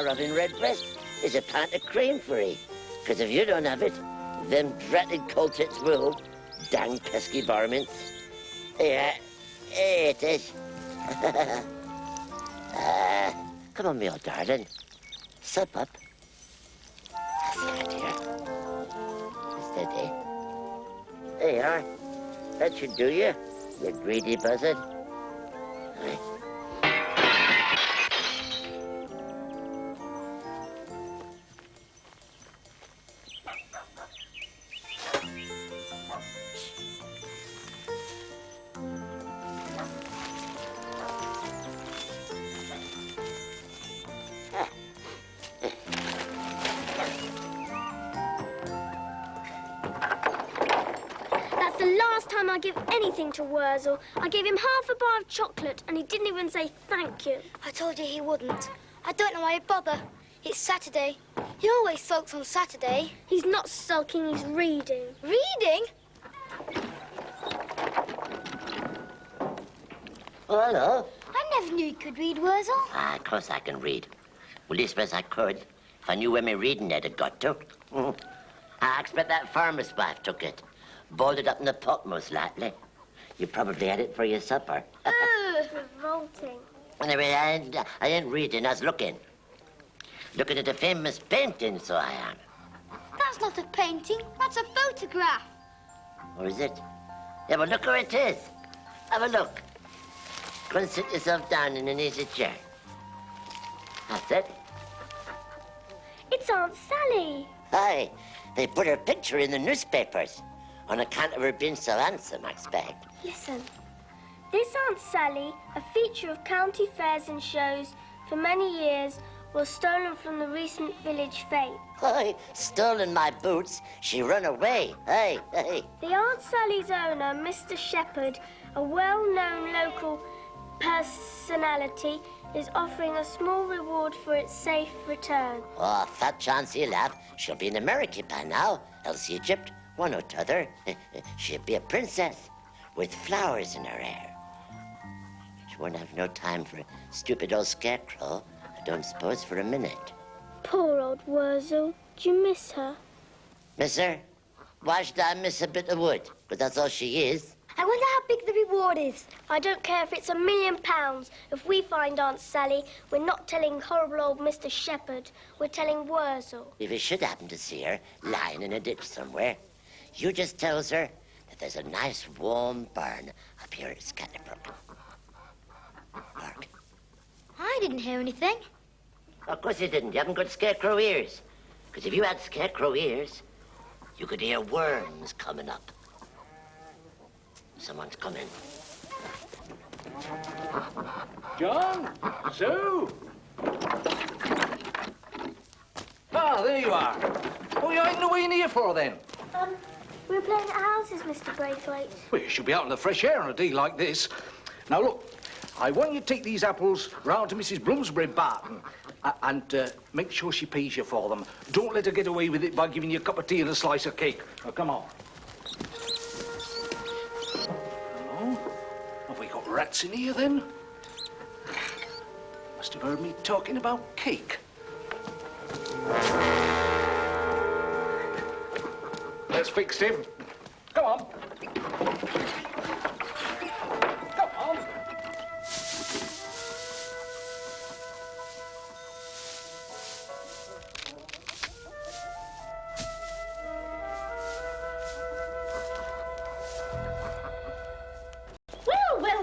Robin Redbreast is a pint of cream for ye. Because if you don't have it, them dratted coltits will. Dang pesky varmints. Here it is. Come on, me old darling. Sup up. That's that here. Steady. There you are. That should do you greedy buzzard. Aye. I give anything to Worzel. I gave him half a bar of chocolate and he didn't even say thank you. I told you he wouldn't. I don't know why you bother. It's Saturday. He always sulks on Saturday. He's not sulking, he's reading. Reading? Oh, hello. I never knew you could read, Worzel. Ah, of course I can read. Well, you suppose I could if I knew where my reading had got to. I expect that farmer's wife took it. Boiled it up in the pot, most likely. You probably had it for your supper. Ugh, revolting. Anyway, I ain't reading, I was looking. Looking at a famous painting, so I am. That's not a painting, that's a photograph. Or is it? Yeah, well, look where it is. Have a look. Go and sit yourself down in an easy chair. That's it. It's Aunt Sally. Aye, they put her picture in the newspapers. On account of her being so handsome, I expect. Listen. This Aunt Sally, a feature of county fairs and shows for many years, was stolen from the recent village fete. Aye, stolen my boots. She run away. Aye, aye. The Aunt Sally's owner, Mr. Shepherd, a well-known local personality, is offering a small reward for its safe return. Oh, fat chance he'll have. She'll be in America by now, else Egypt. One or t'other. She'll be a princess with flowers in her hair. She won't have no time for a stupid old scarecrow, I don't suppose for a minute. Poor old Worzel. Do you miss her? Miss her? Why should I miss a bit of wood? But that's all she is. I wonder how big the reward is. I don't care if it's £1 million. If we find Aunt Sally, we're not telling horrible old Mr. Shepherd. We're telling Worzel. If you should happen to see her lying in a ditch somewhere, you just tells her that there's a nice warm barn up here at Scatterbrook. Mark. I didn't hear anything. Of course you didn't. You haven't got scarecrow ears. Because if you had scarecrow ears, you could hear worms coming up. Someone's coming. John? Sue? Ah, there you are. What are you hiding away in here for, then? We're playing at houses, Mr. Braithwaite. Well, you should be out in the fresh air on a day like this. Now, look, I want you to take these apples round to Mrs Bloomsbury-Barton and make sure she pays you for them. Don't let her get away with it by giving you a cup of tea and a slice of cake. Now, come on. Oh, have we got rats in here, then? Must have heard me talking about cake. Let's fix him. Come on. Come on.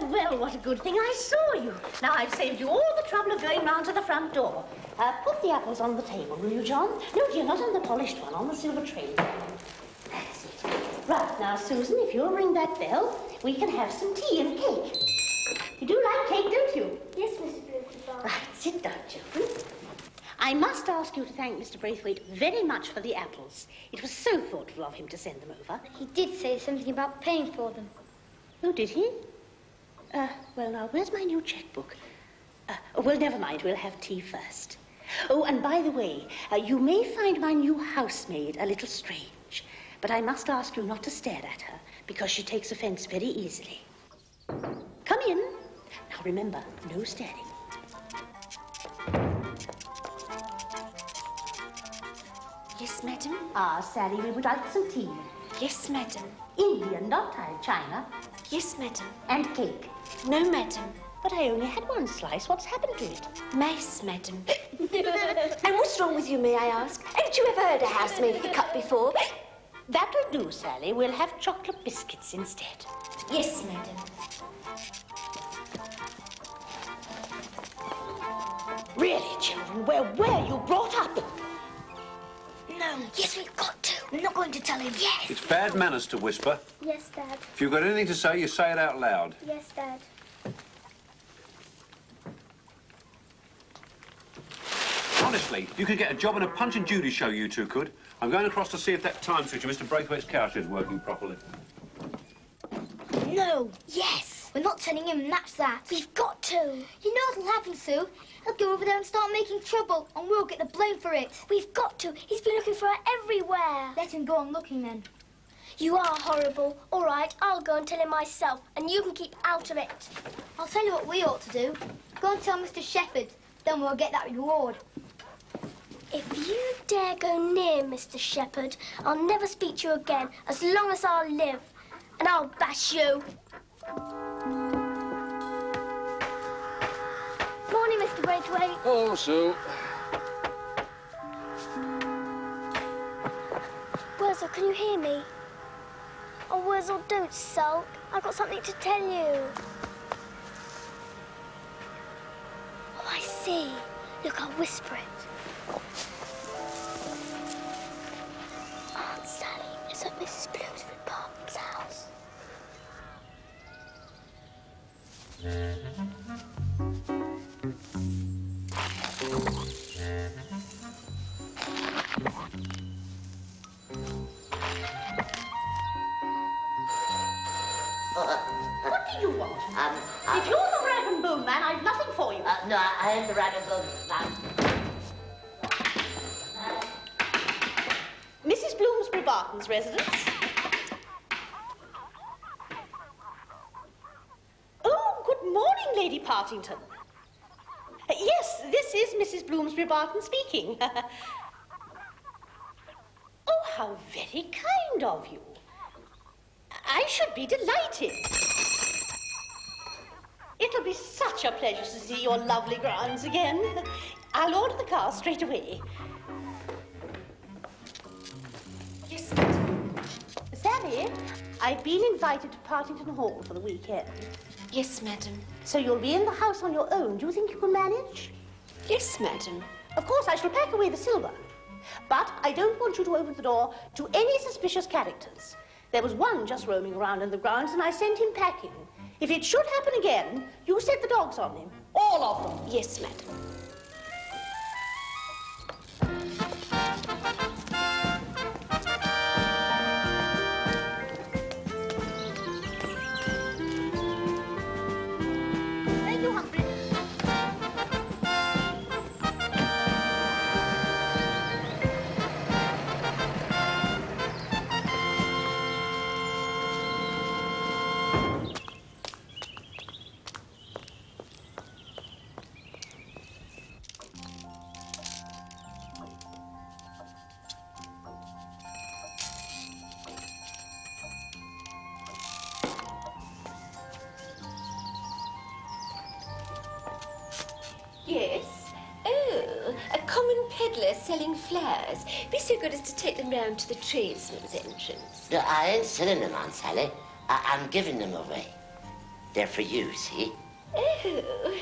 Well, what a good thing I saw you. Now, I've saved you all the trouble of going round to the front door. Put the apples on the table, will you, John? No, dear, not on the polished one, on the silver tray. That's it. Right, now, Susan, if you'll ring that bell, we can have some tea and cake. You do like cake, don't you? Yes, Mrs. Bloomsbury-Barton. Right, sit down, children. I must ask you to thank Mr. Braithwaite very much for the apples. It was so thoughtful of him to send them over. He did say something about paying for them. Oh, did he? Well, now, where's my new checkbook? Well, never mind. We'll have tea first. Oh, and by the way, you may find my new housemaid a little strange, but I must ask you not to stare at her, because she takes offense very easily. Come in. Now, remember, no staring. Yes, madam. Ah, Sally, we would like some tea. Yes, madam. Indian, not China. Yes, madam. And cake. No, madam. But I only had one slice. What's happened to it? Mice, madam. And what's wrong with you, may I ask? Haven't you ever heard a housemaid hiccup before? That'll do, Sally. We'll have chocolate biscuits instead. Yes, madam. Really, children, where were you brought up? No. Yes, we've got to. We're not going to tell him. Yes. It's bad manners to whisper. Yes, Dad. If you've got anything to say, you say it out loud. Yes, Dad. Honestly, if you could get a job in a Punch and Judy show, you two could. I'm going across to see if that time switch on Mr. Braithwaite's couch is working properly. No. Yes. We're not telling him, that's that. We've got to. You know what'll happen, Sue? He'll go over there and start making trouble, and we'll get the blame for it. We've got to. He's been looking for her everywhere. Let him go on looking, then. You are horrible. All right, I'll go and tell him myself, and you can keep out of it. I'll tell you what we ought to do. Go and tell Mr. Shepherd. Then we'll get that reward. If you dare go near Mr. Shepherd, I'll never speak to you again as long as I live. And I'll bash you. Morning, Mr. Braithwaite. Oh, Sue. Worzel, can you hear me? Oh, Worzel, don't sulk. I've got something to tell you. Oh, I see. Look, I'll whisper it. Aunt Sally is at Mrs Bloomsbury-Barton's house. What do you want? If you're the rag and bone man, I've nothing for you. No, I am the rag and bone man. Mrs. Bloomsbury-Barton's residence. Oh, good morning, Lady Partington. Yes, this is Mrs. Bloomsbury-Barton speaking. Oh, how very kind of you. I should be delighted. It'll be such a pleasure to see your lovely grounds again. I'll order the car straight away. Yes, madam. Sally, I've been invited to Partington Hall for the weekend. Yes, madam. So you'll be in the house on your own. Do you think you can manage? Yes, madam. Of course, I shall pack away the silver. But I don't want you to open the door to any suspicious characters. There was one just roaming around in the grounds, and I sent him packing. If it should happen again, you set the dogs on him. All of them. Yes, madam. Thank you, Humphrey. Yes? Oh, a common peddler selling flowers. Be so good as to take them round to the tradesman's entrance. No, I ain't selling them, Aunt Sally. I'm giving them away. They're for you, see? Oh,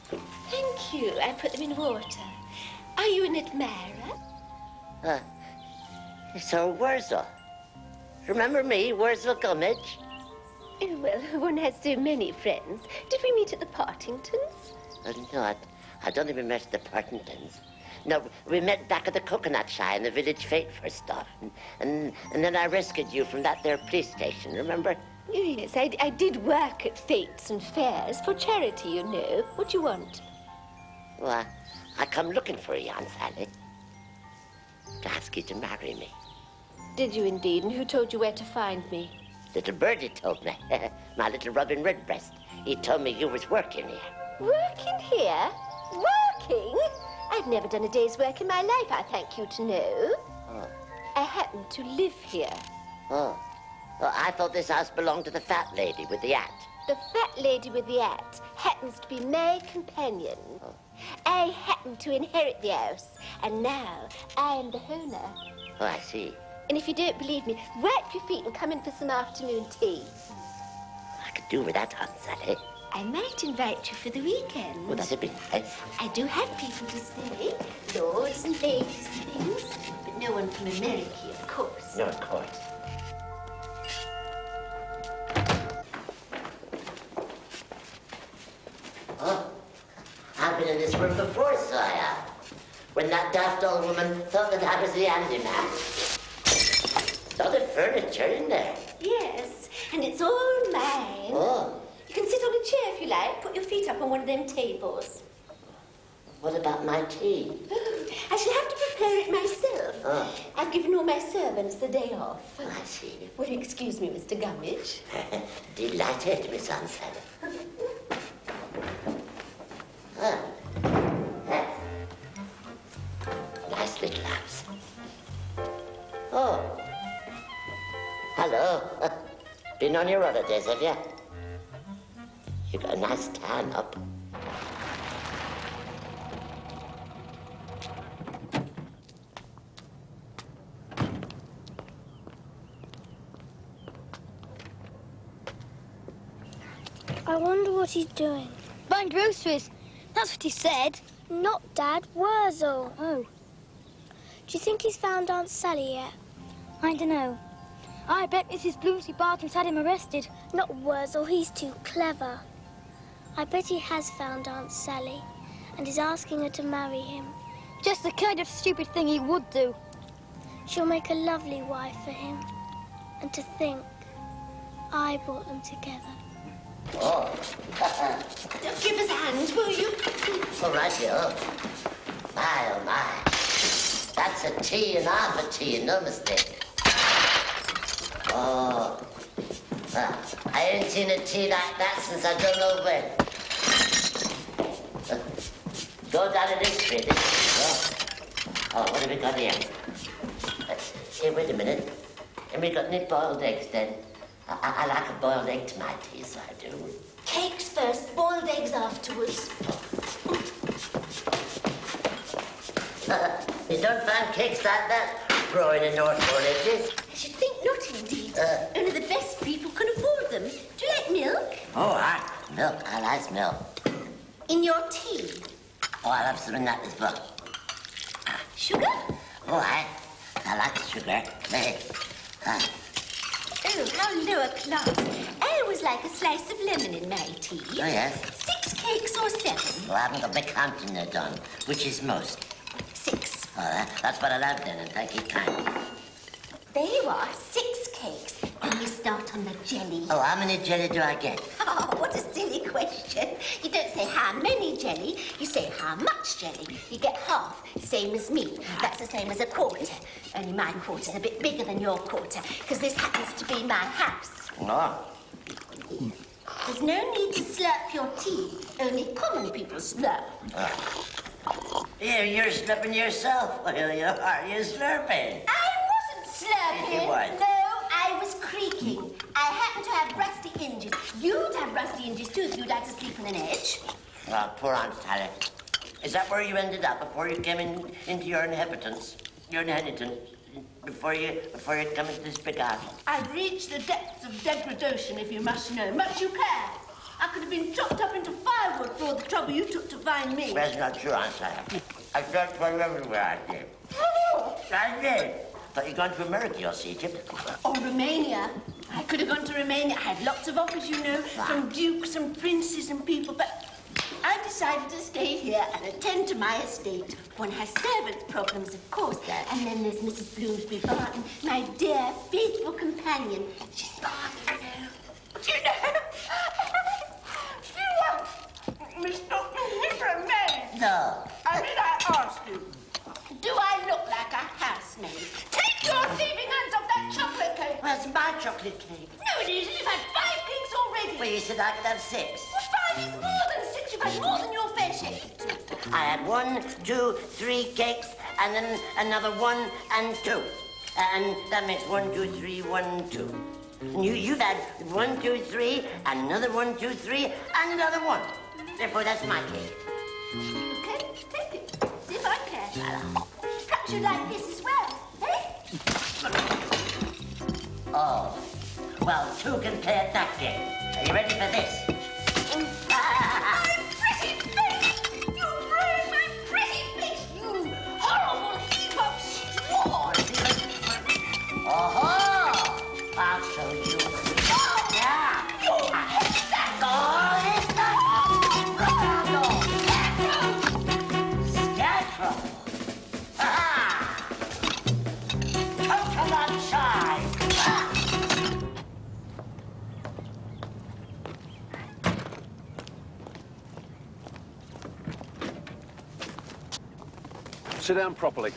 thank you. I put them in water. Are you an admirer? So, Worzel. Remember me, Worzel Gummidge? Oh, well, one has so many friends. Did we meet at the Partingtons? No, I don't think we met at the Partingtons. No, we met back at the coconut shy in the village fete first off. And then I rescued you from that there police station, remember? Oh, yes, I did work at fetes and fairs for charity, you know. What do you want? Well, I come looking for you, Aunt Sally. To ask you to marry me. Did you indeed? And who told you where to find me? Little birdie told me. My little Robin Redbreast. He told me you was working here. Working here? Working? I've never done a day's work in my life, I thank you to know. Oh. I happen to live here. Oh. Well, I thought this house belonged to the fat lady with the hat. The fat lady with the hat happens to be my companion. Oh. I happen to inherit the house, and now I am the owner. Oh, I see. And if you don't believe me, wipe your feet and come in for some afternoon tea. I could do with that, Aunt Sally. I might invite you for the weekend. Oh, that'd be nice. I do have people to stay, lords and ladies and things, but no one from America, of course. No, of course. Oh, I've been in this room before, so I have. When that daft old woman thought that I was the handyman. Saw the furniture in there. Yes, and it's all mine. Oh, You can sit on a chair if you like. Put your feet up on one of them tables. what about my tea? I shall have to prepare it myself. Oh. I've given all my servants the day off. Oh, I see. Will you excuse me, Mr. Gummidge? Delighted, Miss Aunt Sally. Ah. Ah. Nice little house. Oh. Hello. Been on your holidays, have you? You got a nice tan up. I wonder what he's doing. Buying groceries. That's what he said. Not Dad, Worzel. Oh, Do you think he's found Aunt Sally yet? I don't know. I bet Mrs Bloomsbury-Barton's had him arrested. Not Worzel, he's too clever. I bet he has found Aunt Sally and is asking her to marry him. Just the kind of stupid thing he would do. She'll make a lovely wife for him. And to think, I brought them together. Oh. Give us a hand, will you? All right, yo. My, oh, my. That's a tea and half a tea, no mistake. Oh. I ain't seen a tea like that since I don't know when. Go down to this street. Oh, what have we got here? Hey, wait a minute. Have we got any boiled eggs, then? I like a boiled egg to my tea, so I do. Cakes first, boiled eggs afterwards. You don't find cakes like that growing in North Villages? I should think not, indeed. Only the best people can afford them. Do you like milk? Oh, milk. I like milk. In your tea? Oh, I'll have some in that as well. Sugar? Oh, I like sugar. Hey. Oh, how lower class. I always like a slice of lemon in my tea. Oh, yes. 6 cakes or 7? Well, I haven't got my counting there done. Which is most? 6. Oh, that's what I love then, and thank you kindly. There you are, 6 cakes. And you start on the jelly. Oh, how many jelly do I get? Oh, what a silly question. You don't say how many jelly, you say how much jelly. You get half, same as me. That's the same as a quarter. Only my quarter's a bit bigger than your quarter, because this happens to be my house. Oh. There's no need to slurp your tea. Only common people slurp. Here, you're slurping yourself. Well, you are. You're slurping. I wasn't slurping. Yes, you was. No, I was creaking. I happen to have rusty hinges. You'd have rusty hinges too if you'd like to sleep on an edge. Oh, poor Aunt Sally. Is that where you ended up before you came into your inheritance? Your inheritance? Before you come into this big house? I've reached the depths of degradation, if you must know. Much you care. I could have been chopped up into firewood for all the trouble you took to find me. That's not true, Aunt Sally. I searched for you everywhere, I did. Oh, I did. But you're going to America, you'll see, Egypt. or Romania. I could have gone to Romania. I had lots of offers, you know, from dukes and princes and people, but I decided to stay here and attend to my estate. One has servants' problems, of course. And then there's Mrs. Bloomsbury-Barton, my dear, faithful companion. She's gone, you know. Do you know? Mr. Maid. No. I mean, I ask you, do I look like a housemaid? Take your thieving hands off that chocolate cake. Where's my chocolate cake? No, it isn't. You've had 5 cakes already. Well, you said I could have 6. Well, 5 is more than 6. You've had more than your fair share. I had 1, 2, 3 cakes, and then another 1 and 2. And that makes 1, 2, 3, 1, 2. And you've had 1, 2, 3, another 1, 2, 3, and another 1. Therefore, that's my cake. Okay, take it. See if I can. Perhaps you like this as well, eh? Oh, well, 2 can play at that game. Are you ready for this? My pretty face! You ruined my pretty face, you horrible heap of straw! Oh-ho! I'll show you. Yeah. Scarecrow. Ha-ha! Coconut shine. Sit down properly.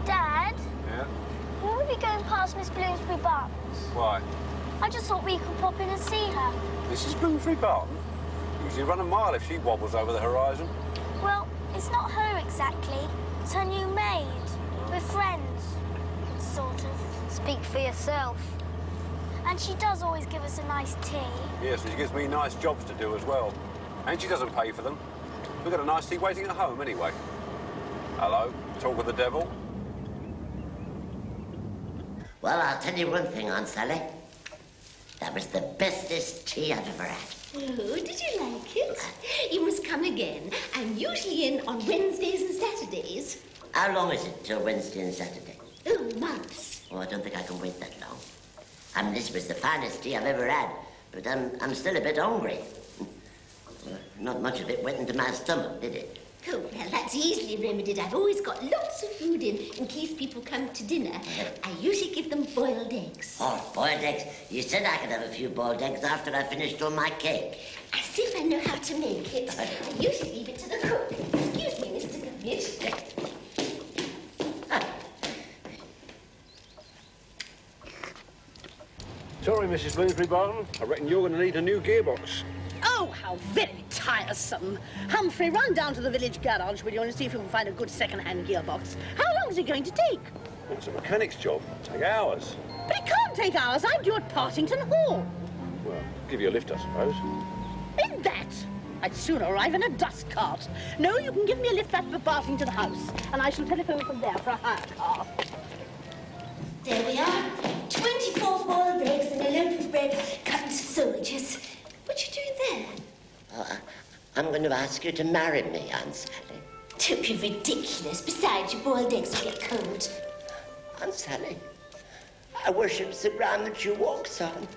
Dad, Yeah? will we be going past Miss Bloomsbury-Barton's? Why? I just thought we could pop in and see her. Mrs Bloomsbury-Barton? Usually run a mile if she wobbles over the horizon. Well, it's not her exactly. It's her new maid. We're friends. Sort of. Speak for yourself. And she does always give us a nice tea. Yes, and she gives me nice jobs to do as well. And she doesn't pay for them. We've got a nice tea waiting at home anyway. Hello, talk of the devil. Well, I'll tell you one thing, Aunt Sally. That was the bestest tea I've ever had. Oh, did you like it? You must come again. I'm usually in on Wednesdays and Saturdays. How long is it till Wednesday and Saturday? Oh, months. Oh, I don't think I can wait that long. I mean, this was the finest tea I've ever had, but I'm still a bit hungry. Not much of it went into my stomach, did it? Oh, well, that's easily remedied. I've always got lots of food in case people come to dinner. I usually give them boiled eggs. Oh, boiled eggs. You said I could have a few boiled eggs after I finished all my cake. As if I know how to make it. I usually leave it to the cook. Excuse me, Mr. Gummidge. Sorry, Mrs Bloomsbury-Barton. I reckon you're going to need a new gearbox. Oh, how very tiresome. Humphrey, run down to the village garage, will you, and see if you can find a good second-hand gearbox. How long is it going to take? Well, it's a mechanic's job. It'll take hours. But it can't take hours. I'm due at Partington Hall. Well, give you a lift, I suppose. In that, I'd sooner arrive in a dust cart. No, you can give me a lift back to Bartington House, and I shall telephone from there for a hire car. There we are. 24 boiled eggs and a loaf of bread cut into sausages. What you doing there? Oh, I'm going to ask you to marry me, Aunt Sally. Don't be ridiculous. Besides, your boiled eggs will get cold. Aunt Sally, I worship the ground that you walks on,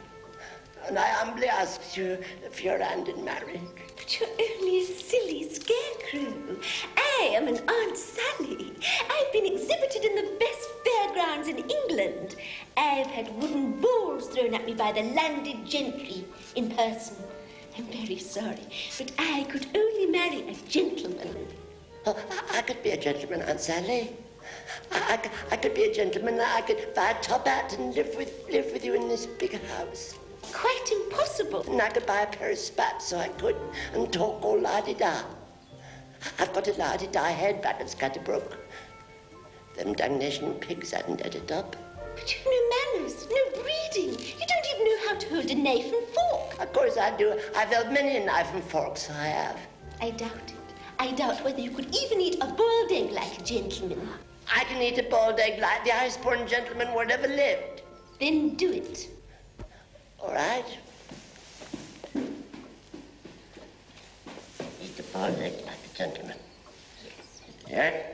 and I humbly ask you for your hand in marriage. But you're only a silly scarecrow. I am an Aunt Sally. I've been exhibited in the best fairgrounds in England. I've had wooden balls thrown at me by the landed gentry in person. I'm very sorry, but I could only marry a gentleman. Oh, I could be a gentleman, Aunt Sally. I could be a gentleman. I could buy a top hat and live with you in this big house. Quite impossible. And I could buy a pair of spats so I could and talk all la-di-da. I've got a la-di-da head back at Scatterbrook. Them damnation pigs hadn't had it up. But you've no manners, no breeding. You don't even know how to hold a knife and fork. Of course I do. I've held many a knife and fork, so I have. I doubt it. I doubt whether you could even eat a boiled egg like a gentleman. I can eat a boiled egg like the highest-born gentleman who ever lived. Then do it. All right. Eat a boiled egg like a gentleman. Yes.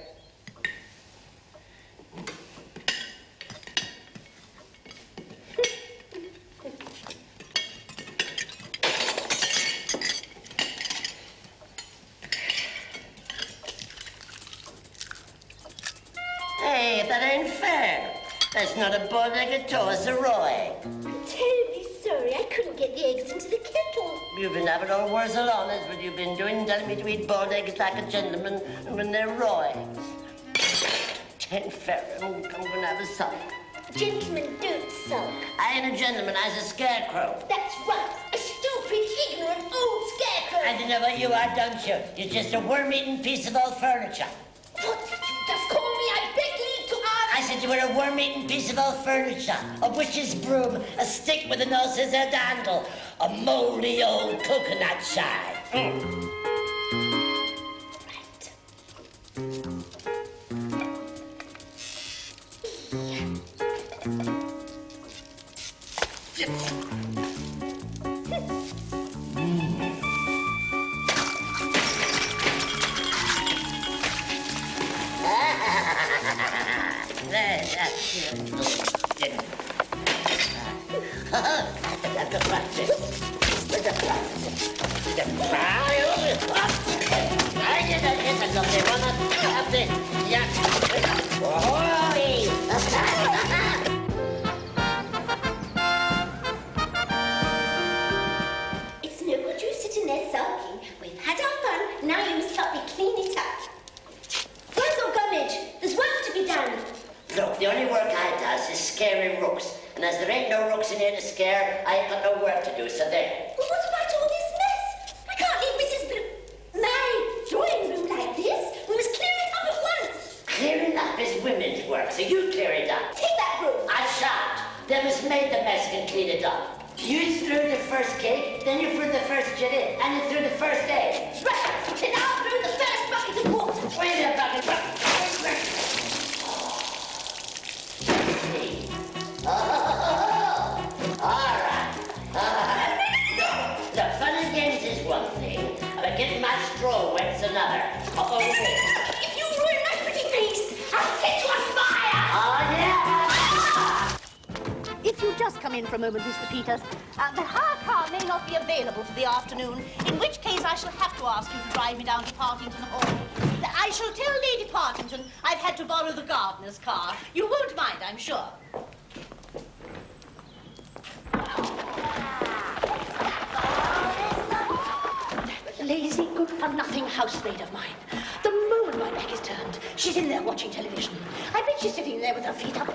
Hey, that ain't fair. That's not a boiled egg at all, it's a raw egg. I'm terribly sorry. I couldn't get the eggs into the kettle. You've been having all Worzel honors, what you've been doing, telling me to eat boiled eggs like a gentleman when they're raw eggs. 10 fair, I'm gonna have a sup. Gentlemen don't sulk. I ain't a gentleman, I's a scarecrow. That's right. A stupid, ignorant, old scarecrow. I don't know what you are, don't you? You're just a worm-eaten piece of old furniture. What did you just call me? I beg leave to ask. I said you were a worm-eaten piece of old furniture, a witch's broom, a stick with a no scissored handle, a mouldy old coconut shard. It's no good you sitting there sulking. We've had our fun, now you must help me clean it up. Worzel Gummidge, there's work to be done. Look, the only work I does is scaring rooks. And as there ain't no rooks in here to scare, I ain't got no work to do, so there. Well, what about all this mess? I can't leave Mrs. my drawing room like this. We must clear it up at once. Clearing up is women's work, so you clear it up. Take that broom. I shan't. Them has made the mess can clean it up. You threw the first cake, then you threw the first jelly, and you threw the first egg. Right, then I'll throw the first bucket of water. Wait a bucket. All right. Look, fun and games is one thing, but getting my straw wet's another. If you ruin my pretty face, I'll set you on fire. Oh, yeah. If you just come in for a moment, Mr. Peters, the hire car may not be available for the afternoon, in which case I shall have to ask you to drive me down to Partington Hall. I shall tell Lady Partington I've had to borrow the gardener's car. You won't mind, I'm sure. Lazy, good-for-nothing housemaid of mine. The moment my back is turned, she's in there watching television. I bet she's sitting there with her feet up.